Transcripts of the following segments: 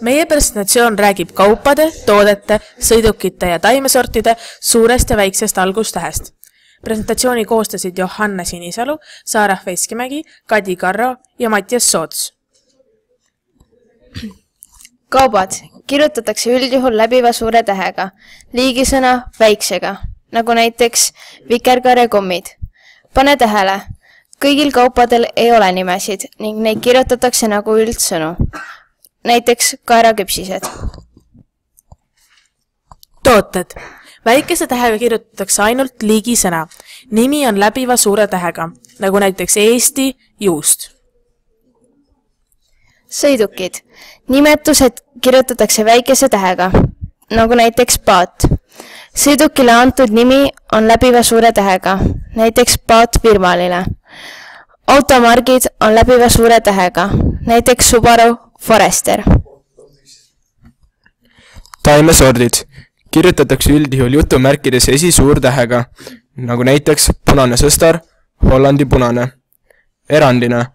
Meie presentatsioon räägib kaupade, toodete, sõidukite ja taimesortide suurest ja väiksest algustähest. Presentatsiooni koostasid Johanna Sinisalu, Saarah Veskimägi, Kadi Karro ja Mattias Soots. Kaubad kirjutatakse üldjuhul läbiva suure tähega, liigisõna väiksega, nagu näiteks vikerkarekommid. Pane tähele, kõigil kaupadel ei ole nimesid ning neid kirjutatakse nagu üldsõnu, näiteks kaeraküpsised. Tooted. Väikese tähega kirjutatakse ainult liigisõna. Nimi on läbiva suure tähega, nagu näiteks Eesti juust. Sõidukid. Nimetused kirjutatakse väikese tähega, nagu näiteks paat. Sõidukile antud nimi on läbiva suure tähega, näiteks paat firmaline. Automargid on läbiva suure tähega, näiteks Subaru Forester. Taimesordid. Kirjutatakse üldjuhul jutumärkides esisuurtähega, nagu näiteks punane sõstar, Hollandi punane. Erandina.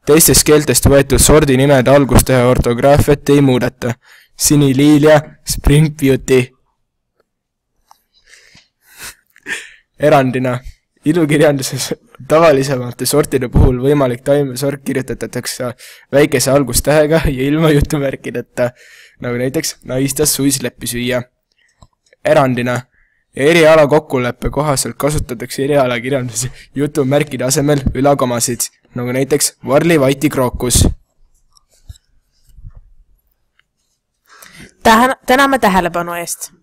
Teistest keeltest võetud sordinimede algustähe ortograafiat ei muudeta. Siniliilia, Spring Beauty. Erandina. Ilukirjanduses tavalisemate sortide puhul võimalik taimesort kirjutatakse väikese algustähega ja ilma jutumärkideta, nagu näiteks naistas suisleppi süüa. Erandina. Eriala kokkuleppe kohaselt kasutatakse erialakirjanduse jutumärkide asemel ülakomasid, nagu näiteks Varli Vaiti Krookus. Täname tähelepanu eest!